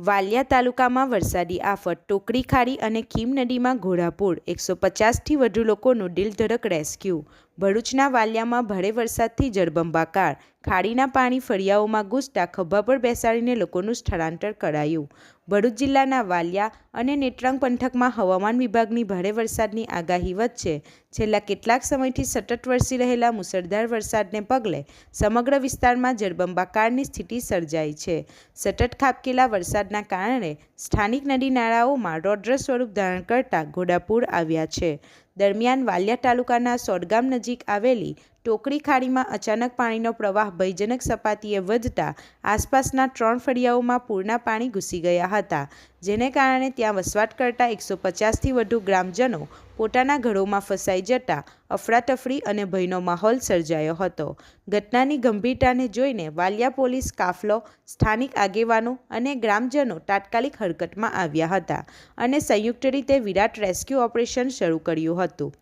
વાલિયા તાલુકામાં વરસાદી આફત, ટોકરી ખાડી અને કીમ નદીમાં ઘોડાપૂર, 150થી વધુ લોકોનું દિલધડક રેસ્ક્યુ। ભરૂચના વાલિયામાં ભારે વરસાદથી જળબંબાકાર, ખાડીના પાણી ફળિયાઓમાં ઘૂસતા ખભા પર બેસાડીને લોકોનું સ્થળાંતર કરાયું। ભરૂચ જિલ્લાના વાલિયા અને નેત્રંગ પંથકમાં હવામાન વિભાગની ભારે વરસાદની આગાહી વચ્ચે છેલ્લા કેટલાક સમયથી સતત વરસી રહેલા મુશળધાર વરસાદને પગલે સમગ્ર વિસ્તારમાં જળબંબાકારની સ્થિતિ સર્જાઈ છે। સતત ખાબકેલા વરસાદના કારણે સ્થાનિક નદી નાળાઓમાં રૌદ્ર સ્વરૂપ ધારણ કરતા ઘોડાપૂર આવ્યા છે। દરમિયાન વાલિયા તાલુકાના સોડગામ નજીક આવેલી ટોકરી ખાડીમાં અચાનક પાણીનો પ્રવાહ ભયજનક સપાટીએ વધતા આસપાસના 3 ફળિયાઓમાં પૂરના પાણી ઘૂસી ગયા હતા, જેને કારણે ત્યાં વસવાટ કરતા 150થી વધુ ગ્રામજનો પોતાના ઘરોમાં ફસાઈ જતા અફરાતફરી અને ભયનો માહોલ સર્જાયો હતો। ઘટનાની ગંભીરતાને જોઈને વાલિયા પોલીસ કાફલો, સ્થાનિક આગેવાનો અને ગ્રામજનો તાત્કાલિક હરકતમાં આવ્યા હતા અને સંયુક્ત રીતે વિરાટ રેસ્ક્યુ ઓપરેશન શરૂ કર્યું હતું।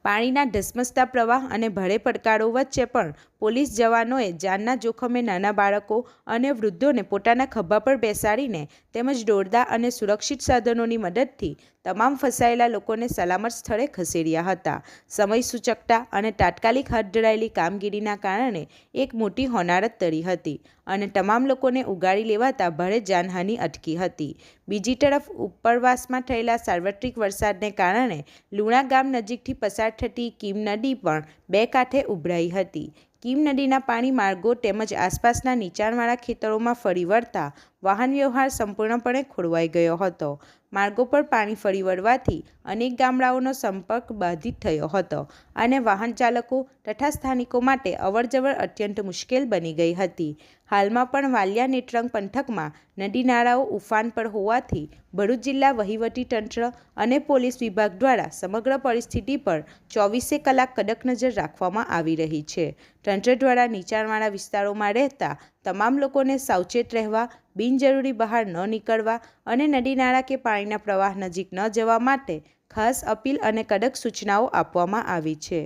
પાણીના ધસમસતા પ્રવાહ અને ભારે પડકારો વચ્ચે પણ પોલીસ જવાનોએ જાનના જોખમે નાના બાળકો અને વૃદ્ધોને પોતાના ખભા પર બેસાડીને તેમજ દોરડા અને સુરક્ષિત સાધનોની મદદથી તમામ ફસાયેલા લોકોને સલામત સ્થળે ખસેડ્યા હતા। સમય સૂચકતા અને તાત્કાલિક હાથ ધરાયેલી કામગીરીના કારણે એક મોટી હોનારત ટળી હતી અને તમામ લોકોને ઉગારી લેવાતા ભારે જાનહાનિ અટકી હતી। બીજી તરફ ઉપરવાસમાં થયેલા સાર્વત્રિક વરસાદને કારણે લુણા ગામ નજીકથી પસાર થતી કીમ નદી પણ બે કાંઠે ઉભરાઈ હતી। કીમ નદીના પાણી માર્ગો તેમજ આસપાસના નીચાણવાળા ખેતરોમાં ફરી વળતા વાહન વ્યવહાર સંપૂર્ણપણે ખોરવાઈ ગયો હતો। માર્ગો પર પાણી ફરી વળવાથી અનેક ગામડાઓનો સંપર્ક બાધિત થયો હતો અને વાહન ચાલકો તથા સ્થાનિકો માટે અવરજવર અત્યંત મુશ્કેલ બની ગઈ હતી। હાલમાં પણ વાલિયા નેત્રંગ પંથકમાં નદી નાળાઓ ઉફાન પર હોવાથી ભરૂચ જિલ્લા વહીવટીતંત્ર અને પોલીસ વિભાગ દ્વારા સમગ્ર પરિસ્થિતિ પર 24 કલાક કડક નજર રાખવામાં આવી રહી છે। તંત્ર દ્વારા નીચાણવાળા વિસ્તારોમાં રહેતા તમામ લોકોને સાવચેત રહેવા, બિનજરૂરી બહાર ન નીકળવા અને નદી નાળા કે પાણીના પ્રવાહ નજીક ન જવા માટે ખાસ અપીલ અને કડક સૂચનાઓ આપવામાં આવી છે।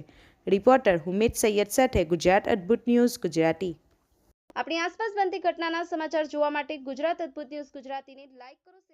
રિપોર્ટર હુમેદ સૈયદ સાથે ગુજરાત અદ્ભુત ન્યૂઝ ગુજરાતી। આપણી આસપાસ બનતી ઘટનાના સમાચાર જોવા માટે ગુજરાત અદ્ભુત ન્યૂઝ ગુજરાતીને લાઈક કરો।